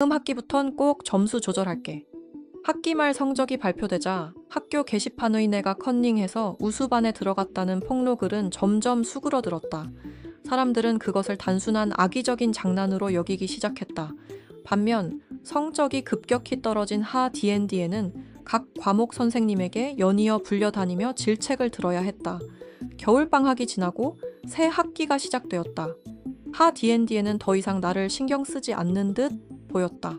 다음 학기부턴 꼭 점수 조절할게. 학기 말 성적이 발표되자 학교 게시판의 내가 컨닝해서 우수반에 들어갔다는 폭로글은 점점 수그러들었다. 사람들은 그것을 단순한 악의적인 장난으로 여기기 시작했다. 반면 성적이 급격히 떨어진 하 D&D에는 각 과목 선생님에게 연이어 불려다니며 질책을 들어야 했다. 겨울방학이 지나고 새 학기가 시작되었다. 하 D&D에는 더 이상 나를 신경 쓰지 않는 듯 보였다.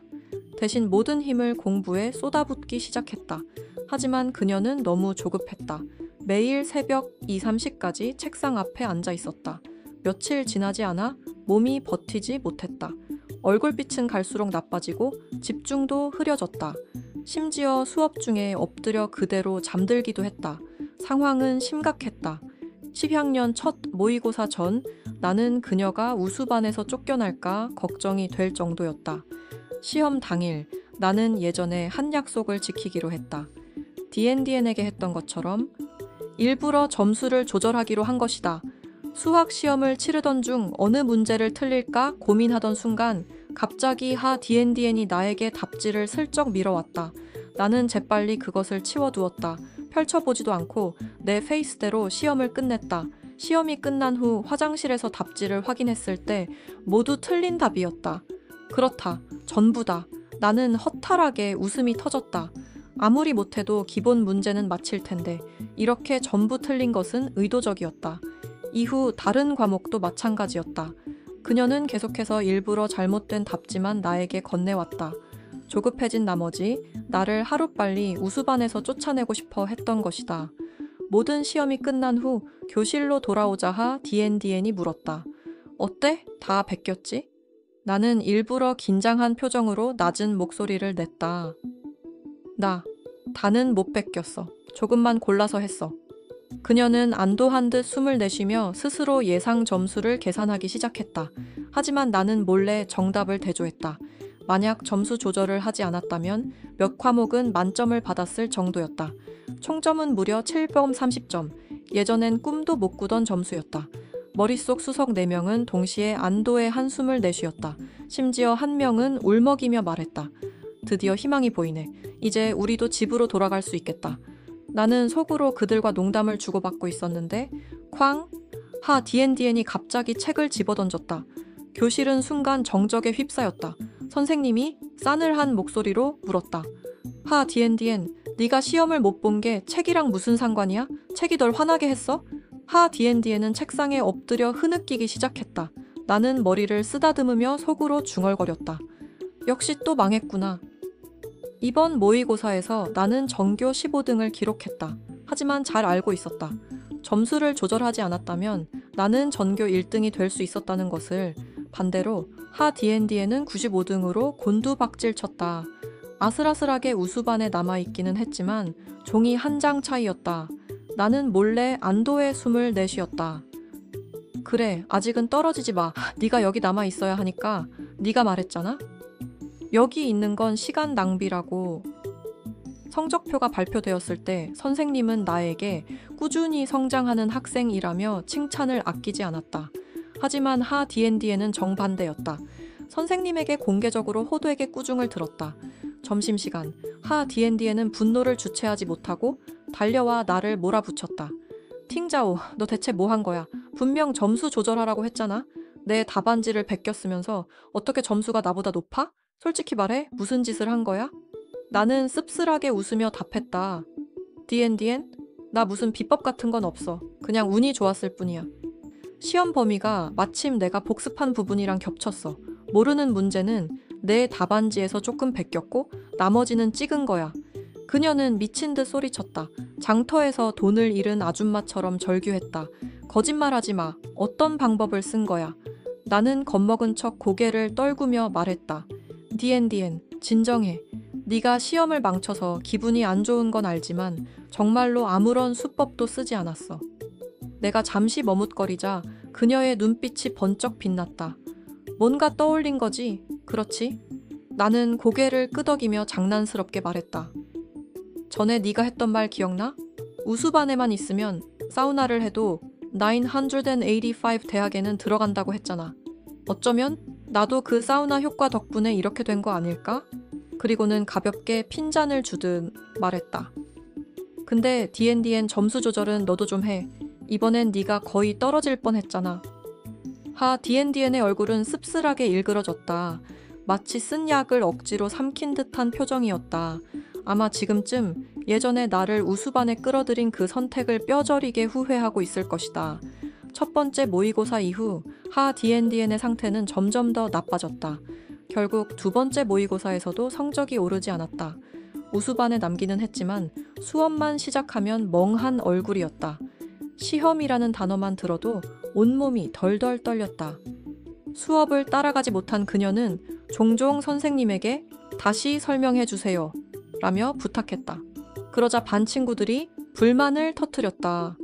대신 모든 힘을 공부에 쏟아붓기 시작했다. 하지만 그녀는 너무 조급했다. 매일 새벽 2, 3시까지 책상 앞에 앉아 있었다. 며칠 지나지 않아 몸이 버티지 못했다. 얼굴빛은 갈수록 나빠지고 집중도 흐려졌다. 심지어 수업 중에 엎드려 그대로 잠들기도 했다. 상황은 심각했다. 10학년 첫 모의고사 전 나는 그녀가 우수반에서 쫓겨날까 걱정이 될 정도였다. 시험 당일 나는 예전에 한 약속을 지키기로 했다. D&D에게 했던 것처럼 일부러 점수를 조절하기로 한 것이다. 수학 시험을 치르던 중 어느 문제를 틀릴까 고민하던 순간 갑자기 하 D&D이 나에게 답지를 슬쩍 밀어왔다. 나는 재빨리 그것을 치워두었다. 펼쳐보지도 않고 내 페이스대로 시험을 끝냈다. 시험이 끝난 후 화장실에서 답지를 확인했을 때 모두 틀린 답이었다. 그렇다. 전부다. 나는 허탈하게 웃음이 터졌다. 아무리 못해도 기본 문제는 맞힐 텐데 이렇게 전부 틀린 것은 의도적이었다. 이후 다른 과목도 마찬가지였다. 그녀는 계속해서 일부러 잘못된 답지만 나에게 건네왔다. 조급해진 나머지 나를 하루빨리 우수반에서 쫓아내고 싶어 했던 것이다. 모든 시험이 끝난 후 교실로 돌아오자 하 D&D이 물었다. 어때? 다 베꼈지? 나는 일부러 긴장한 표정으로 낮은 목소리를 냈다. 다는 못 베꼈어. 조금만 골라서 했어. 그녀는 안도한 듯 숨을 내쉬며 스스로 예상 점수를 계산하기 시작했다. 하지만 나는 몰래 정답을 대조했다. 만약 점수 조절을 하지 않았다면 몇 과목은 만점을 받았을 정도였다. 총점은 무려 730점. 예전엔 꿈도 못 꾸던 점수였다. 머릿속 수석 4명은 동시에 안도의 한숨을 내쉬었다. 심지어 한 명은 울먹이며 말했다. 드디어 희망이 보이네. 이제 우리도 집으로 돌아갈 수 있겠다. 나는 속으로 그들과 농담을 주고받고 있었는데 쾅! 하 D&D이 갑자기 책을 집어던졌다. 교실은 순간 정적에 휩싸였다. 선생님이 싸늘한 목소리로 물었다. 하 D&D, 네가 시험을 못 본 게 책이랑 무슨 상관이야? 책이 널 화나게 했어? 하 D&D는 책상에 엎드려 흐느끼기 시작했다. 나는 머리를 쓰다듬으며 속으로 중얼거렸다. 역시 또 망했구나. 이번 모의고사에서 나는 전교 15등을 기록했다. 하지만 잘 알고 있었다. 점수를 조절하지 않았다면 나는 전교 1등이 될 수 있었다는 것을. 반대로 하 D&D는 95등으로 곤두박질 쳤다. 아슬아슬하게 우수반에 남아있기는 했지만 종이 한 장 차이였다. 나는 몰래 안도의 숨을 내쉬었다. 그래, 아직은 떨어지지 마. 네가 여기 남아있어야 하니까. 네가 말했잖아. 여기 있는 건 시간 낭비라고. 성적표가 발표되었을 때 선생님은 나에게 꾸준히 성장하는 학생이라며 칭찬을 아끼지 않았다. 하지만 하 D&D는 정반대였다. 선생님에게 공개적으로 호도에게 꾸중을 들었다. 점심시간, 하 D&D는 분노를 주체하지 못하고 달려와 나를 몰아붙였다. 팅자오, 너 대체 뭐 한 거야? 분명 점수 조절하라고 했잖아. 내 답안지를 베꼈으면서 어떻게 점수가 나보다 높아? 솔직히 말해, 무슨 짓을 한 거야? 나는 씁쓸하게 웃으며 답했다. D&D엔? 나 무슨 비법 같은 건 없어. 그냥 운이 좋았을 뿐이야. 시험 범위가 마침 내가 복습한 부분이랑 겹쳤어. 모르는 문제는 내 답안지에서 조금 베꼈고 나머지는 찍은 거야. 그녀는 미친 듯 소리쳤다. 장터에서 돈을 잃은 아줌마처럼 절규했다. 거짓말하지 마. 어떤 방법을 쓴 거야? 나는 겁먹은 척 고개를 떨구며 말했다. D&D엔, 진정해. 네가 시험을 망쳐서 기분이 안 좋은 건 알지만 정말로 아무런 수법도 쓰지 않았어. 내가 잠시 머뭇거리자 그녀의 눈빛이 번쩍 빛났다. 뭔가 떠올린 거지? 그렇지? 나는 고개를 끄덕이며 장난스럽게 말했다. 전에 네가 했던 말 기억나? 우수반에만 있으면 사우나를 해도 985 대학에는 들어간다고 했잖아. 어쩌면 나도 그 사우나 효과 덕분에 이렇게 된 거 아닐까? 그리고는 가볍게 핀잔을 주듯 말했다. 근데 D&D엔 점수 조절은 너도 좀 해. 이번엔 네가 거의 떨어질 뻔했잖아. D&D엔의 얼굴은 씁쓸하게 일그러졌다. 마치 쓴 약을 억지로 삼킨 듯한 표정이었다. 아마 지금쯤 예전에 나를 우수반에 끌어들인 그 선택을 뼈저리게 후회하고 있을 것이다. 첫 번째 모의고사 이후 D&D엔의 상태는 점점 더 나빠졌다. 결국 두 번째 모의고사에서도 성적이 오르지 않았다. 우수반에 남기는 했지만 수업만 시작하면 멍한 얼굴이었다. 시험이라는 단어만 들어도 온몸이 덜덜 떨렸다. 수업을 따라가지 못한 그녀는 종종 선생님에게 다시 설명해 주세요 라며 부탁했다. 그러자 반 친구들이 불만을 터뜨렸다.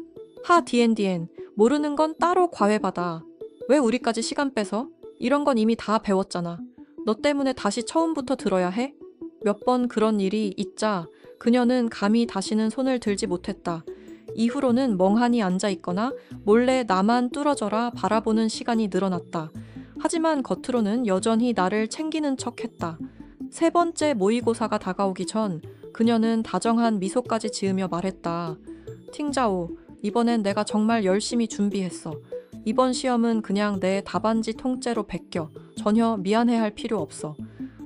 D&D엔 모르는 건 따로 과외받아. 왜 우리까지 시간 빼서? 이런 건 이미 다 배웠잖아. 너 때문에 다시 처음부터 들어야 해? 몇 번 그런 일이 있자 그녀는 감히 다시는 손을 들지 못했다. 이후로는 멍하니 앉아있거나 몰래 나만 뚫어져라 바라보는 시간이 늘어났다. 하지만 겉으로는 여전히 나를 챙기는 척했다. 세 번째 모의고사가 다가오기 전 그녀는 다정한 미소까지 지으며 말했다. 팅자오, 이번엔 내가 정말 열심히 준비했어. 이번 시험은 그냥 내 답안지 통째로 베껴. 전혀 미안해할 필요 없어.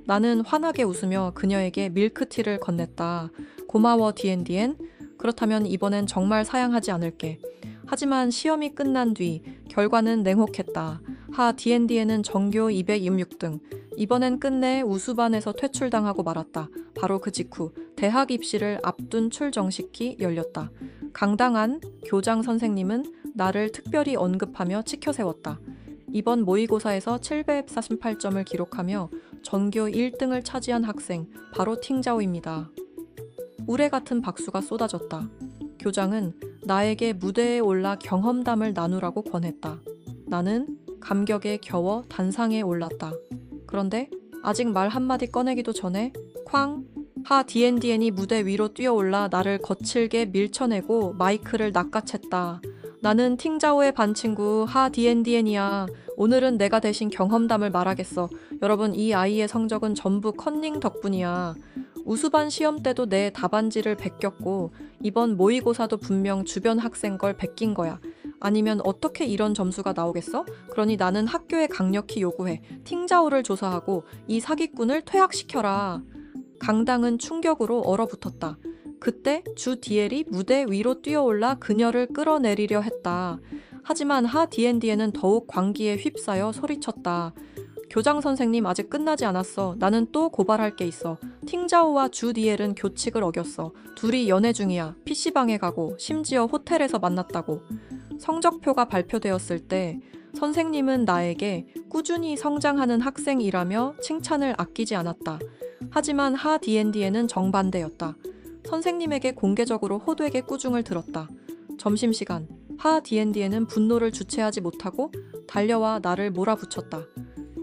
나는 환하게 웃으며 그녀에게 밀크티를 건넸다. 고마워 D&D엔. 그렇다면 이번엔 정말 사양하지 않을게. 하지만 시험이 끝난 뒤 결과는 냉혹했다. D&D에는 전교 226등. 이번엔 끝내 우수반에서 퇴출당하고 말았다. 바로 그 직후 대학 입시를 앞둔 출정식이 열렸다. 강당한 교장 선생님은 나를 특별히 언급하며 치켜세웠다. 이번 모의고사에서 748점을 기록하며 전교 1등을 차지한 학생 바로 팅자오입니다. 우레 같은 박수가 쏟아졌다. 교장은 나에게 무대에 올라 경험담을 나누라고 권했다. 나는 감격에 겨워 단상에 올랐다. 그런데 아직 말 한마디 꺼내기도 전에 쾅! D&D엔이 무대 위로 뛰어올라 나를 거칠게 밀쳐내고 마이크를 낚아챘다. 나는 팅자오의 반 친구 D&D엔이야. 오늘은 내가 대신 경험담을 말하겠어. 여러분, 이 아이의 성적은 전부 컨닝 덕분이야. 우수반 시험 때도 내 답안지를 베꼈고 이번 모의고사도 분명 주변 학생 걸 베낀 거야. 아니면 어떻게 이런 점수가 나오겠어? 그러니 나는 학교에 강력히 요구해. 팅자오를 조사하고 이 사기꾼을 퇴학시켜라. 강당은 충격으로 얼어붙었다. 그때 주 디엘이 무대 위로 뛰어올라 그녀를 끌어내리려 했다. 하지만 D&D에는 더욱 광기에 휩싸여 소리쳤다. 교장 선생님, 아직 끝나지 않았어. 나는 또 고발할 게 있어. 팅자오와 주 디엘은 교칙을 어겼어. 둘이 연애 중이야. PC방에 가고 심지어 호텔에서 만났다고. 성적표가 발표되었을 때 선생님은 나에게 꾸준히 성장하는 학생이라며 칭찬을 아끼지 않았다. 하지만 D&D에는 정반대였다. 선생님에게 공개적으로 호되게 꾸중을 들었다. 점심시간, D&D에는 분노를 주체하지 못하고 달려와 나를 몰아붙였다.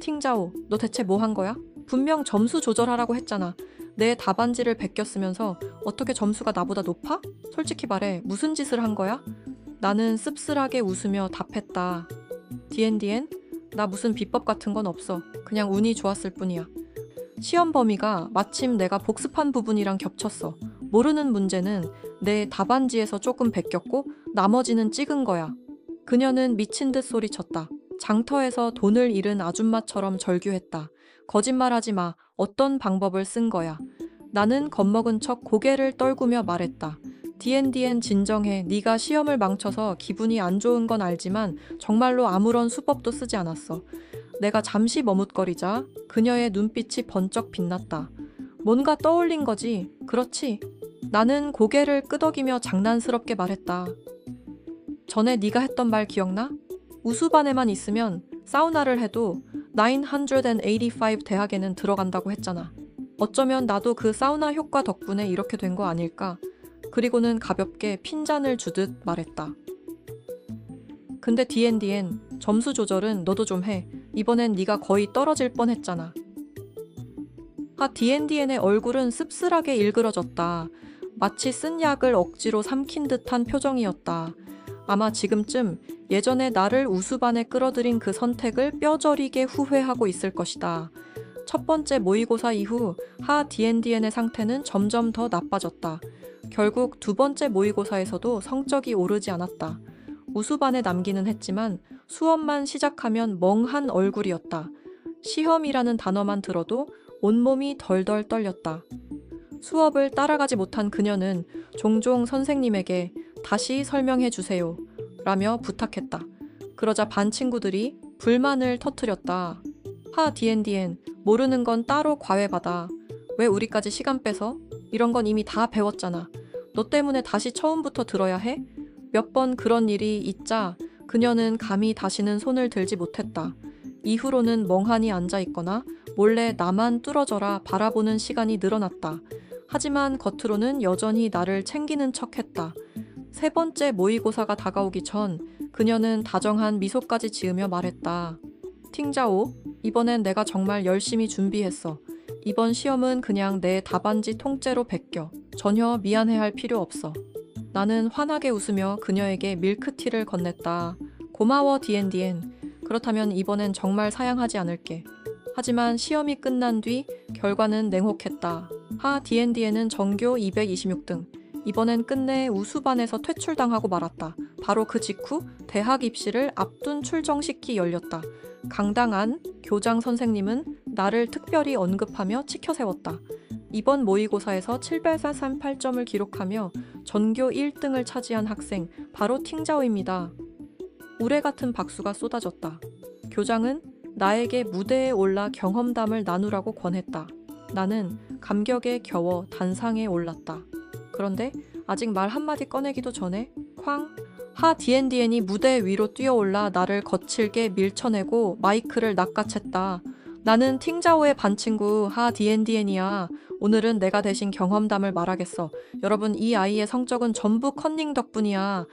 팅자오, 너 대체 뭐 한 거야? 분명 점수 조절하라고 했잖아. 내 답안지를 베꼈으면서 어떻게 점수가 나보다 높아? 솔직히 말해, 무슨 짓을 한 거야? 나는 씁쓸하게 웃으며 답했다. D&D엔? 나 무슨 비법 같은 건 없어. 그냥 운이 좋았을 뿐이야. 시험 범위가 마침 내가 복습한 부분이랑 겹쳤어. 모르는 문제는 내 답안지에서 조금 베꼈고 나머지는 찍은 거야. 그녀는 미친 듯 소리쳤다. 장터에서 돈을 잃은 아줌마처럼 절규했다. 거짓말하지 마. 어떤 방법을 쓴 거야. 나는 겁먹은 척 고개를 떨구며 말했다. D&D엔 진정해. 네가 시험을 망쳐서 기분이 안 좋은 건 알지만 정말로 아무런 수법도 쓰지 않았어. 내가 잠시 머뭇거리자 그녀의 눈빛이 번쩍 빛났다. 뭔가 떠올린 거지. 그렇지. 나는 고개를 끄덕이며 장난스럽게 말했다. 전에 네가 했던 말 기억나? 우수반에만 있으면 사우나를 해도 985 대학에는 들어간다고 했잖아. 어쩌면 나도 그 사우나 효과 덕분에 이렇게 된 거 아닐까? 그리고는 가볍게 핀잔을 주듯 말했다. 근데 D&D엔 점수 조절은 너도 좀 해. 이번엔 네가 거의 떨어질 뻔했잖아. D&D엔의 얼굴은 씁쓸하게 일그러졌다. 마치 쓴 약을 억지로 삼킨 듯한 표정이었다. 아마 지금쯤 예전에 나를 우수반에 끌어들인 그 선택을 뼈저리게 후회하고 있을 것이다. 첫 번째 모의고사 이후 하 D&D의 상태는 점점 더 나빠졌다. 결국 두 번째 모의고사에서도 성적이 오르지 않았다. 우수반에 남기는 했지만 수업만 시작하면 멍한 얼굴이었다. 시험이라는 단어만 들어도 온몸이 덜덜 떨렸다. 수업을 따라가지 못한 그녀는 종종 선생님에게 다시 설명해 주세요 라며 부탁했다. 그러자 반 친구들이 불만을 터뜨렸다. 하 D&D엔 모르는 건 따로 과외받아. 왜 우리까지 시간 빼서? 이런 건 이미 다 배웠잖아. 너 때문에 다시 처음부터 들어야 해? 몇 번 그런 일이 있자 그녀는 감히 다시는 손을 들지 못했다. 이후로는 멍하니 앉아있거나 몰래 나만 뚫어져라 바라보는 시간이 늘어났다. 하지만 겉으로는 여전히 나를 챙기는 척했다. 세 번째 모의고사가 다가오기 전 그녀는 다정한 미소까지 지으며 말했다. 팅자오, 이번엔 내가 정말 열심히 준비했어. 이번 시험은 그냥 내 답안지 통째로 베껴. 전혀 미안해할 필요 없어. 나는 환하게 웃으며 그녀에게 밀크티를 건넸다. 고마워 D&D엔. 그렇다면 이번엔 정말 사양하지 않을게. 하지만 시험이 끝난 뒤 결과는 냉혹했다. 하 D&D에는 전교 226등. 이번엔 끝내 우수반에서 퇴출당하고 말았다. 바로 그 직후 대학 입시를 앞둔 출정식이 열렸다. 강당한 교장 선생님은 나를 특별히 언급하며 치켜세웠다. 이번 모의고사에서 738점을 기록하며 전교 1등을 차지한 학생 바로 팅자오입니다. 우레 같은 박수가 쏟아졌다. 교장은 나에게 무대에 올라 경험담을 나누라고 권했다. 나는 감격에 겨워 단상에 올랐다. 그런데 아직 말 한마디 꺼내기도 전에 쾅! 하 D&D이 무대 위로 뛰어올라 나를 거칠게 밀쳐내고 마이크를 낚아챘다. 나는 팅자오의 반친구 하 D&D이야. 오늘은 내가 대신 경험담을 말하겠어. 여러분, 이 아이의 성적은 전부 컨닝 덕분이야.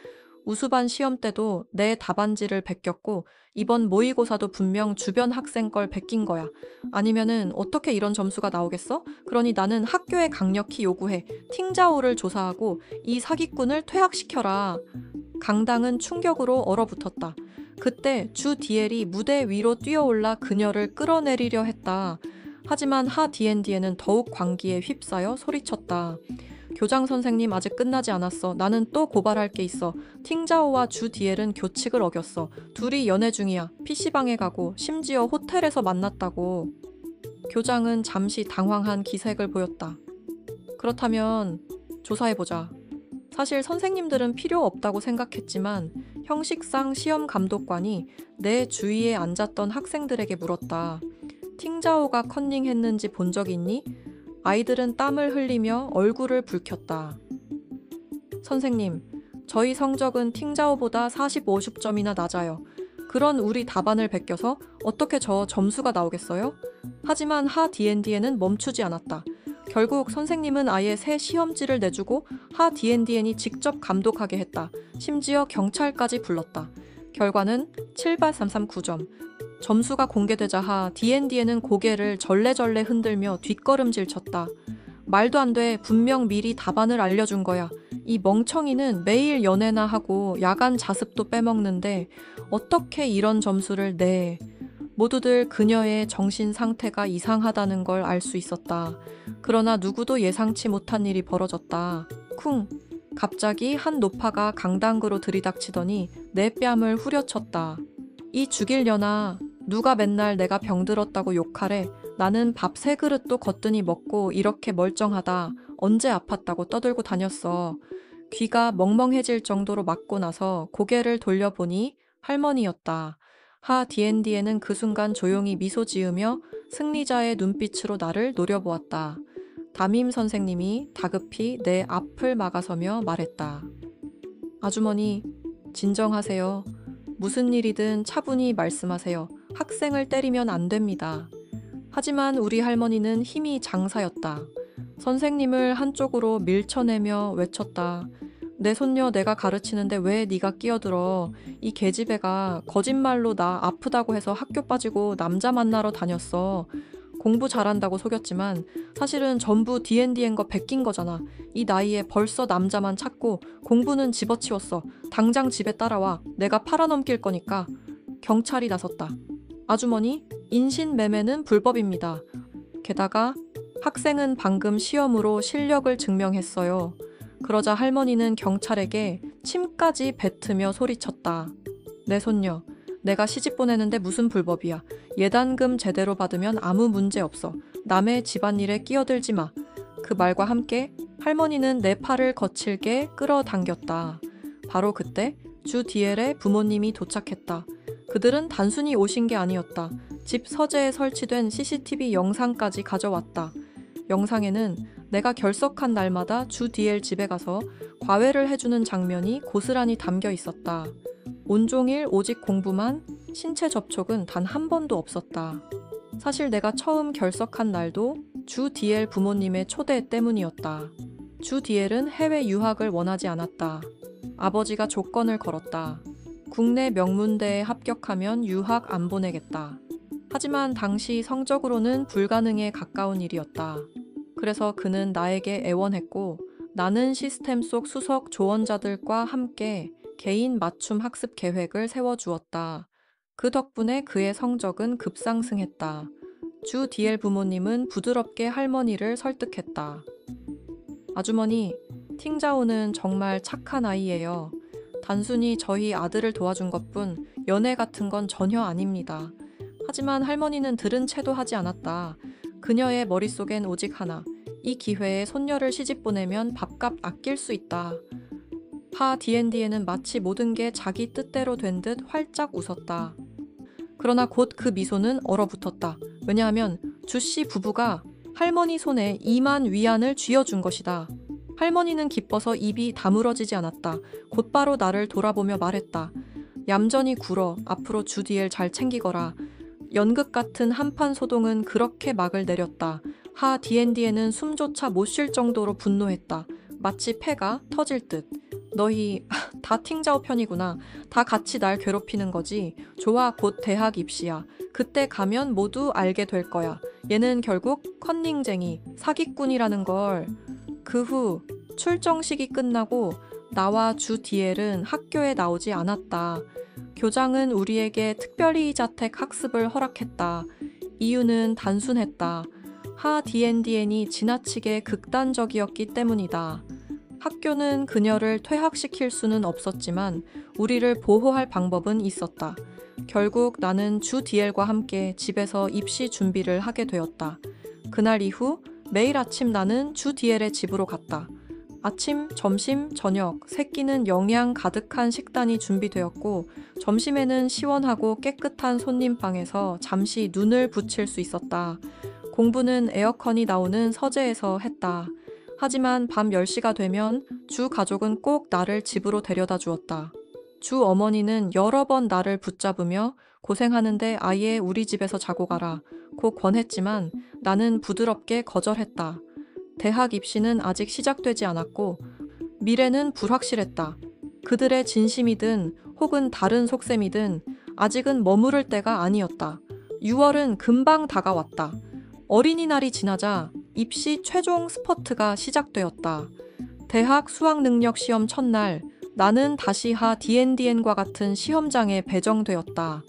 우수반 시험 때도 내 답안지를 베꼈고 이번 모의고사도 분명 주변 학생 걸 베낀 거야. 아니면은 어떻게 이런 점수가 나오겠어? 그러니 나는 학교에 강력히 요구해. 팅자오를 조사하고 이 사기꾼을 퇴학시켜라. 강당은 충격으로 얼어붙었다. 그때 주 디엘이 무대 위로 뛰어올라 그녀를 끌어내리려 했다. 하지만 하 D&D에는 더욱 광기에 휩싸여 소리쳤다. 교장 선생님, 아직 끝나지 않았어. 나는 또 고발할 게 있어. 팅자오와 주 디엘은 교칙을 어겼어. 둘이 연애 중이야. PC방에 가고 심지어 호텔에서 만났다고. 교장은 잠시 당황한 기색을 보였다. 그렇다면 조사해보자. 사실 선생님들은 필요 없다고 생각했지만 형식상 시험 감독관이 내 주위에 앉았던 학생들에게 물었다. 팅자오가 컨닝했는지 본 적 있니? 아이들은 땀을 흘리며 얼굴을 붉혔다. 선생님, 저희 성적은 팅자오보다 40, 50점이나 낮아요. 그런 우리 답안을 베껴서 어떻게 저 점수가 나오겠어요? 하지만 하 D&D에는 멈추지 않았다. 결국 선생님은 아예 새 시험지를 내주고 하 D&D이 직접 감독하게 했다. 심지어 경찰까지 불렀다. 결과는 78339점. 점수가 공개되자 하 D&D에는 고개를 절레절레 흔들며 뒷걸음질 쳤다. 말도 안 돼. 분명 미리 답안을 알려준 거야. 이 멍청이는 매일 연애나 하고 야간 자습도 빼먹는데 어떻게 이런 점수를 내. 모두들 그녀의 정신 상태가 이상하다는 걸 알 수 있었다. 그러나 누구도 예상치 못한 일이 벌어졌다. 쿵! 갑자기 한 노파가 강당으로 들이닥치더니 내 뺨을 후려쳤다. 이 죽일려나. 누가 맨날 내가 병들었다고 욕하래. 나는 밥 3그릇도 거뜬히 먹고 이렇게 멀쩡하다. 언제 아팠다고 떠들고 다녔어. 귀가 멍멍해질 정도로 맞고 나서 고개를 돌려보니 할머니였다. 하 D&D에는 그 순간 조용히 미소 지으며 승리자의 눈빛으로 나를 노려보았다. 담임 선생님이 다급히 내 앞을 막아서며 말했다. 아주머니, 진정하세요. 무슨 일이든 차분히 말씀하세요. 학생을 때리면 안 됩니다. 하지만 우리 할머니는 힘이 장사였다. 선생님을 한쪽으로 밀쳐내며 외쳤다. 내 손녀 내가 가르치는데 왜 네가 끼어들어. 이 계집애가 거짓말로 나 아프다고 해서 학교 빠지고 남자 만나러 다녔어. 공부 잘한다고 속였지만 사실은 전부 D&D인 거 베낀 거잖아. 이 나이에 벌써 남자만 찾고 공부는 집어치웠어. 당장 집에 따라와. 내가 팔아넘길 거니까. 경찰이 나섰다. 아주머니, 인신매매는 불법입니다. 게다가 학생은 방금 시험으로 실력을 증명했어요. 그러자 할머니는 경찰에게 침까지 뱉으며 소리쳤다. 내 손녀, 내가 시집 보내는데 무슨 불법이야. 예단금 제대로 받으면 아무 문제 없어. 남의 집안일에 끼어들지 마. 그 말과 함께 할머니는 내 팔을 거칠게 끌어당겼다. 바로 그때 주 디엘의 부모님이 도착했다. 그들은 단순히 오신 게 아니었다. 집 서재에 설치된 CCTV 영상까지 가져왔다. 영상에는 내가 결석한 날마다 주 디엘 집에 가서 과외를 해주는 장면이 고스란히 담겨 있었다. 온종일 오직 공부만, 신체 접촉은 단 한 번도 없었다. 사실 내가 처음 결석한 날도 주 디엘 부모님의 초대 때문이었다. 주 디엘은 해외 유학을 원하지 않았다. 아버지가 조건을 걸었다. 국내 명문대에 합격하면 유학 안 보내겠다. 하지만 당시 성적으로는 불가능에 가까운 일이었다. 그래서 그는 나에게 애원했고 나는 시스템 속 수석 조언자들과 함께 개인 맞춤 학습 계획을 세워주었다. 그 덕분에 그의 성적은 급상승했다. 주 디엘 부모님은 부드럽게 할머니를 설득했다. 아주머니, 팅자오는 정말 착한 아이예요. 단순히 저희 아들을 도와준 것뿐 연애 같은 건 전혀 아닙니다. 하지만 할머니는 들은 채도 하지 않았다. 그녀의 머릿속엔 오직 하나. 이 기회에 손녀를 시집 보내면 밥값 아낄 수 있다. 하 D&D에는 마치 모든 게 자기 뜻대로 된 듯 활짝 웃었다. 그러나 곧 그 미소는 얼어붙었다. 왜냐하면 주씨 부부가 할머니 손에 2만 위안을 쥐어준 것이다. 할머니는 기뻐서 입이 다물어지지 않았다. 곧바로 나를 돌아보며 말했다. 얌전히 굴어. 앞으로 주 디엘 잘 챙기거라. 연극 같은 한판 소동은 그렇게 막을 내렸다. 하 D&D에는 숨조차 못 쉴 정도로 분노했다. 마치 폐가 터질 듯. 너희 다 팅자오 편이구나. 다 같이 날 괴롭히는 거지. 좋아, 곧 대학 입시야. 그때 가면 모두 알게 될 거야. 얘는 결국 컨닝쟁이, 사기꾼이라는 걸. 그 후 출정식이 끝나고 나와 주 디엘은 학교에 나오지 않았다. 교장은 우리에게 특별히 자택 학습을 허락했다. 이유는 단순했다. 하 D&D이 지나치게 극단적이었기 때문이다. 학교는 그녀를 퇴학시킬 수는 없었지만 우리를 보호할 방법은 있었다. 결국 나는 주 디엘과 함께 집에서 입시 준비를 하게 되었다. 그날 이후 매일 아침 나는 주 디엘의 집으로 갔다. 아침, 점심, 저녁, 세 끼는 영양 가득한 식단이 준비되었고 점심에는 시원하고 깨끗한 손님방에서 잠시 눈을 붙일 수 있었다. 공부는 에어컨이 나오는 서재에서 했다. 하지만 밤 10시가 되면 주 가족은 꼭 나를 집으로 데려다 주었다. 주 어머니는 여러 번 나를 붙잡으며 고생하는데 아예 우리 집에서 자고 가라 고 권했지만 나는 부드럽게 거절했다. 대학 입시는 아직 시작되지 않았고 미래는 불확실했다. 그들의 진심이든 혹은 다른 속셈이든 아직은 머무를 때가 아니었다. 6월은 금방 다가왔다. 어린이날이 지나자 입시 최종 스퍼트가 시작되었다. 대학 수학능력 시험 첫날 나는 다시 하 D&D과 같은 시험장에 배정되었다.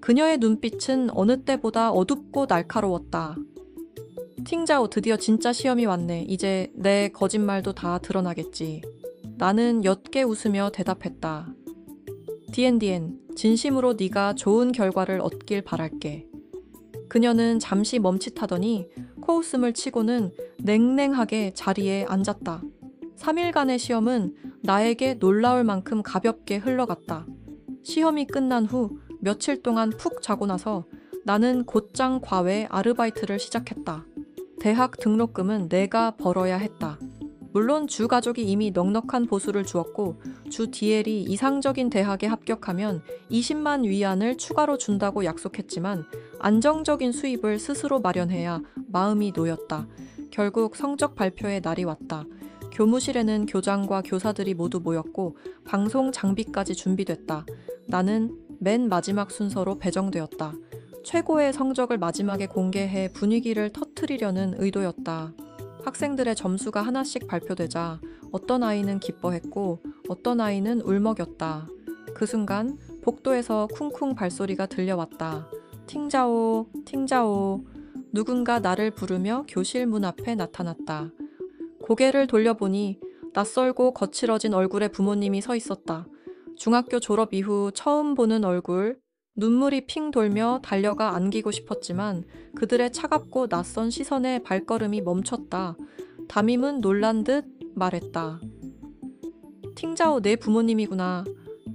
그녀의 눈빛은 어느 때보다 어둡고 날카로웠다. 팅자오, 드디어 진짜 시험이 왔네. 이제 내 거짓말도 다 드러나겠지. 나는 옅게 웃으며 대답했다. D&D, 진심으로 네가 좋은 결과를 얻길 바랄게. 그녀는 잠시 멈칫하더니 코웃음을 치고는 냉랭하게 자리에 앉았다. 3일간의 시험은 나에게 놀라울 만큼 가볍게 흘러갔다. 시험이 끝난 후 며칠 동안 푹 자고 나서 나는 곧장 과외 아르바이트를 시작했다. 대학 등록금은 내가 벌어야 했다. 물론 주 가족이 이미 넉넉한 보수를 주었고 주 디엘이 이상적인 대학에 합격하면 20만 위안을 추가로 준다고 약속했지만 안정적인 수입을 스스로 마련해야 마음이 놓였다. 결국 성적 발표의 날이 왔다. 교무실에는 교장과 교사들이 모두 모였고 방송 장비까지 준비됐다. 나는 맨 마지막 순서로 배정되었다. 최고의 성적을 마지막에 공개해 분위기를 터트리려는 의도였다. 학생들의 점수가 하나씩 발표되자 어떤 아이는 기뻐했고 어떤 아이는 울먹였다. 그 순간 복도에서 쿵쿵 발소리가 들려왔다. 팅자오, 팅자오. 누군가 나를 부르며 교실 문 앞에 나타났다. 고개를 돌려보니 낯설고 거칠어진 얼굴의 부모님이 서 있었다. 중학교 졸업 이후 처음 보는 얼굴, 눈물이 핑 돌며 달려가 안기고 싶었지만 그들의 차갑고 낯선 시선에 발걸음이 멈췄다. 담임은 놀란 듯 말했다. 팅자오, 내 부모님이구나.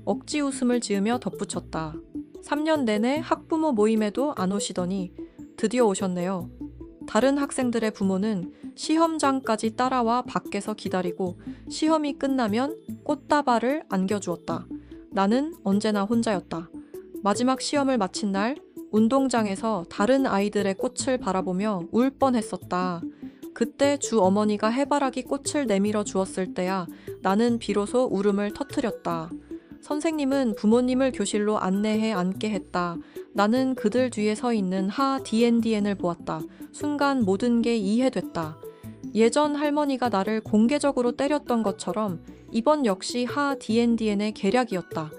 억지 웃음을 지으며 덧붙였다. 3년 내내 학부모 모임에도 안 오시더니 드디어 오셨네요. 다른 학생들의 부모는 시험장까지 따라와 밖에서 기다리고 시험이 끝나면 꽃다발을 안겨주었다. 나는 언제나 혼자였다. 마지막 시험을 마친 날 운동장에서 다른 아이들의 꽃을 바라보며 울 뻔했었다. 그때 주 어머니가 해바라기 꽃을 내밀어 주었을 때야 나는 비로소 울음을 터뜨렸다. 선생님은 부모님을 교실로 안내해 앉게 했다. 나는 그들 뒤에 서 있는 하 DNDN을 보았다. 순간 모든 게 이해됐다. 예전 할머니가 나를 공개적으로 때렸던 것처럼 이번 역시 하 DNDN의 계략이었다.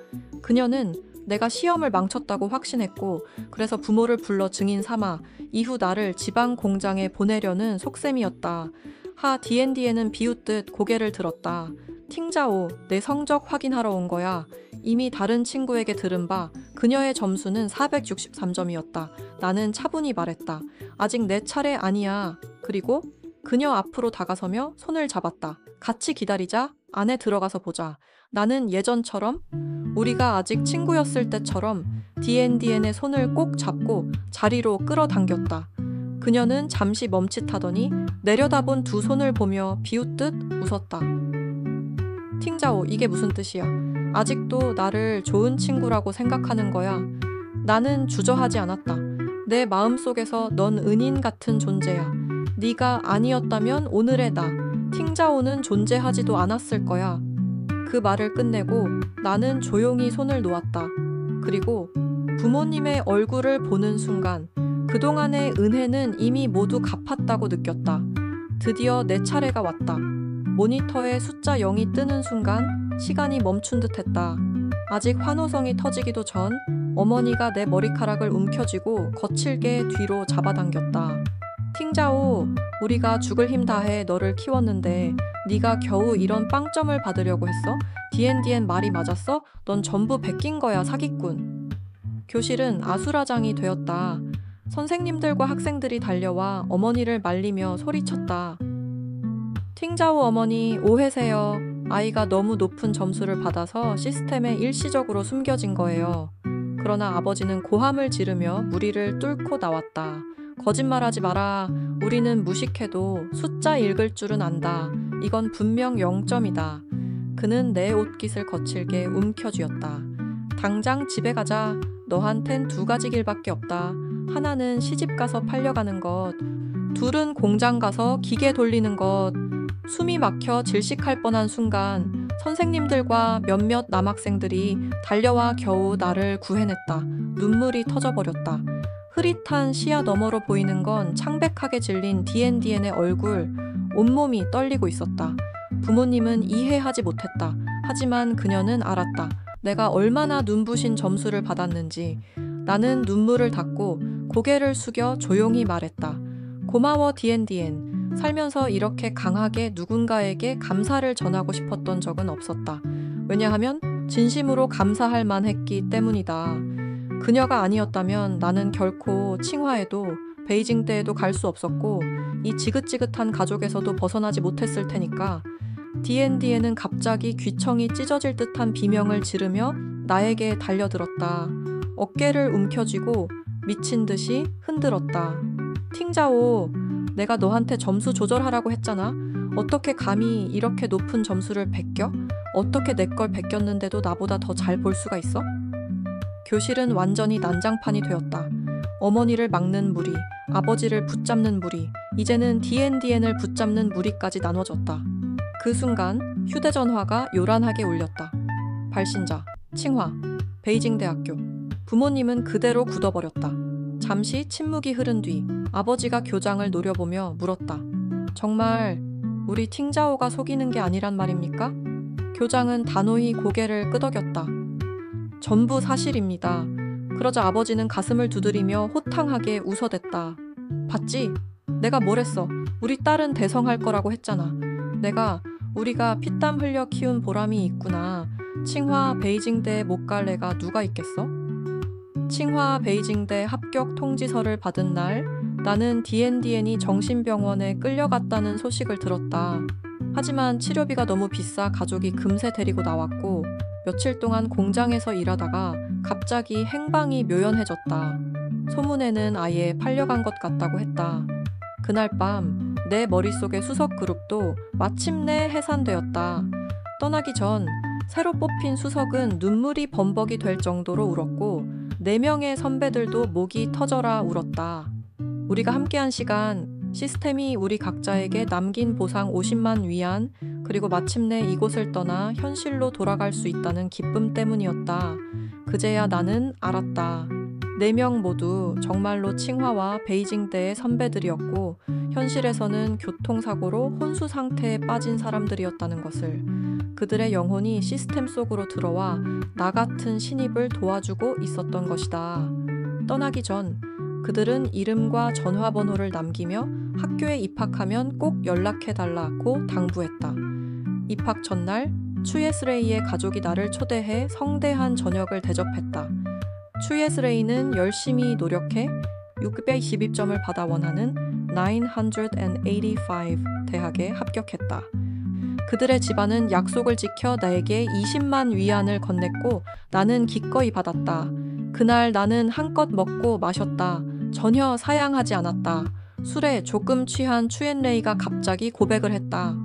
그녀는 내가 시험을 망쳤다고 확신했고 그래서 부모를 불러 증인 삼아 이후 나를 지방 공장에 보내려는 속셈이었다. 하 DNDN은 비웃듯 고개를 들었다. 팅자오, 내 성적 확인하러 온 거야. 이미 다른 친구에게 들은 바 그녀의 점수는 463점이었다. 나는 차분히 말했다. 아직 내 차례 아니야. 그리고 그녀 앞으로 다가서며 손을 잡았다. 같이 기다리자. 안에 들어가서 보자. 나는 예전처럼 우리가 아직 친구였을 때처럼 DNDN의 손을 꼭 잡고 자리로 끌어당겼다. 그녀는 잠시 멈칫하더니 내려다본 두 손을 보며 비웃듯 웃었다. 팅자오, 이게 무슨 뜻이야? 아직도 나를 좋은 친구라고 생각하는 거야. 나는 주저하지 않았다. 내 마음속에서 넌 은인 같은 존재야. 네가 아니었다면 오늘의 나, 팅자오는 존재하지도 않았을 거야. 그 말을 끝내고 나는 조용히 손을 놓았다. 그리고 부모님의 얼굴을 보는 순간 그동안의 은혜는 이미 모두 갚았다고 느꼈다. 드디어 내 차례가 왔다. 모니터에 숫자 0이 뜨는 순간 시간이 멈춘 듯 했다. 아직 환호성이 터지기도 전 어머니가 내 머리카락을 움켜쥐고 거칠게 뒤로 잡아당겼다. 팅자오, 우리가 죽을 힘 다해 너를 키웠는데 네가 겨우 이런 빵점을 받으려고 했어? DNDN 말이 맞았어? 넌 전부 베낀 거야, 사기꾼. 교실은 아수라장이 되었다. 선생님들과 학생들이 달려와 어머니를 말리며 소리쳤다. 팅자오 어머니, 오해세요. 아이가 너무 높은 점수를 받아서 시스템에 일시적으로 숨겨진 거예요. 그러나 아버지는 고함을 지르며 무리를 뚫고 나왔다. 거짓말하지 마라. 우리는 무식해도 숫자 읽을 줄은 안다. 이건 분명 0점이다. 그는 내 옷깃을 거칠게 움켜쥐었다. 당장 집에 가자. 너한텐 두 가지 길밖에 없다. 하나는 시집 가서 팔려가는 것. 둘은 공장 가서 기계 돌리는 것. 숨이 막혀 질식할 뻔한 순간 선생님들과 몇몇 남학생들이 달려와 겨우 나를 구해냈다. 눈물이 터져버렸다. 흐릿한 시야 너머로 보이는 건 창백하게 질린 DNDN의 얼굴, 온몸이 떨리고 있었다. 부모님은 이해하지 못했다. 하지만 그녀는 알았다. 내가 얼마나 눈부신 점수를 받았는지. 나는 눈물을 닦고 고개를 숙여 조용히 말했다. 고마워 DNDN. 살면서 이렇게 강하게 누군가에게 감사를 전하고 싶었던 적은 없었다. 왜냐하면 진심으로 감사할 만했기 때문이다. 그녀가 아니었다면 나는 결코 칭화에도 베이징대에도 갈 수 없었고 이 지긋지긋한 가족에서도 벗어나지 못했을 테니까. DND에는 갑자기 귀청이 찢어질 듯한 비명을 지르며 나에게 달려들었다. 어깨를 움켜쥐고 미친 듯이 흔들었다. 팅자오, 내가 너한테 점수 조절하라고 했잖아. 어떻게 감히 이렇게 높은 점수를 베껴? 어떻게 내 걸 베꼈는데도 나보다 더 잘 볼 수가 있어? 교실은 완전히 난장판이 되었다. 어머니를 막는 무리, 아버지를 붙잡는 무리, 이제는 DNDN을 붙잡는 무리까지 나눠졌다. 그 순간 휴대전화가 요란하게 울렸다. 발신자, 칭화, 베이징대학교. 부모님은 그대로 굳어버렸다. 잠시 침묵이 흐른 뒤 아버지가 교장을 노려보며 물었다. 정말 우리 팅자오가 속이는 게 아니란 말입니까? 교장은 단호히 고개를 끄덕였다. 전부 사실입니다. 그러자 아버지는 가슴을 두드리며 호탕하게 웃어댔다. 봤지? 내가 뭘 했어? 우리 딸은 대성할 거라고 했잖아. 우리가 피땀 흘려 키운 보람이 있구나. 칭화 베이징대에 못 갈 애가 누가 있겠어? 칭화 베이징대 합격 통지서를 받은 날 나는 DNDN이 정신병원에 끌려갔다는 소식을 들었다. 하지만 치료비가 너무 비싸 가족이 금세 데리고 나왔고 며칠 동안 공장에서 일하다가 갑자기 행방이 묘연해졌다. 소문에는 아예 팔려간 것 같다고 했다. 그날 밤 내 머릿속의 수석 그룹도 마침내 해산되었다. 떠나기 전 새로 뽑힌 수석은 눈물이 범벅이 될 정도로 울었고 4명의 선배들도 목이 터져라 울었다. 우리가 함께한 시간, 시스템이 우리 각자에게 남긴 보상 50만 위안, 그리고 마침내 이곳을 떠나 현실로 돌아갈 수 있다는 기쁨 때문이었다. 그제야 나는 알았다. 4명 모두 정말로 칭화와 베이징대의 선배들이었고 현실에서는 교통사고로 혼수 상태에 빠진 사람들이었다는 것을. 그들의 영혼이 시스템 속으로 들어와 나 같은 신입을 도와주고 있었던 것이다. 떠나기 전 그들은 이름과 전화번호를 남기며 학교에 입학하면 꼭 연락해달라고 당부했다. 입학 전날 추예스레이의 가족이 나를 초대해 성대한 저녁을 대접했다. 추예스레이는 열심히 노력해 612점을 받아 원하는 985 대학에 합격했다. 그들의 집안은 약속을 지켜 나에게 20만 위안을 건넸고 나는 기꺼이 받았다. 그날 나는 한껏 먹고 마셨다. 전혀 사양하지 않았다. 술에 조금 취한 추엔레이가 갑자기 고백을 했다.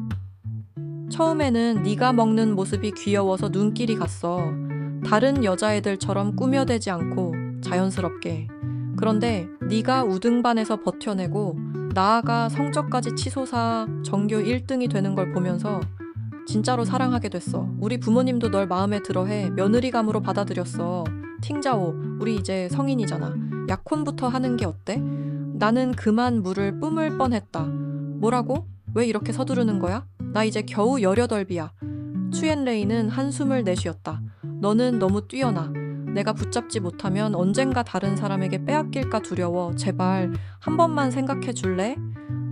처음에는 네가 먹는 모습이 귀여워서 눈길이 갔어. 다른 여자애들처럼 꾸며대지 않고 자연스럽게. 그런데 네가 우등반에서 버텨내고 나아가 성적까지 치솟아 전교 1등이 되는 걸 보면서 진짜로 사랑하게 됐어. 우리 부모님도 널 마음에 들어해 며느리감으로 받아들였어. 팅자오, 우리 이제 성인이잖아. 약혼부터 하는 게 어때? 나는 그만 물을 뿜을 뻔했다. 뭐라고? 왜 이렇게 서두르는 거야? 나 이제 겨우 18이야. 추엔레이는 한숨을 내쉬었다. 너는 너무 뛰어나. 내가 붙잡지 못하면 언젠가 다른 사람에게 빼앗길까 두려워. 제발 한 번만 생각해 줄래?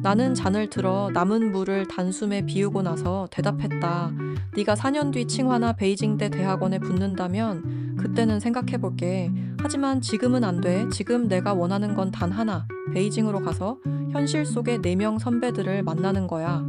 나는 잔을 들어 남은 물을 단숨에 비우고 나서 대답했다. 네가 4년 뒤 칭화나 베이징대 대학원에 붙는다면 그때는 생각해 볼게. 하지만 지금은 안 돼. 지금 내가 원하는 건 단 하나. 베이징으로 가서 현실 속의 4명 선배들을 만나는 거야.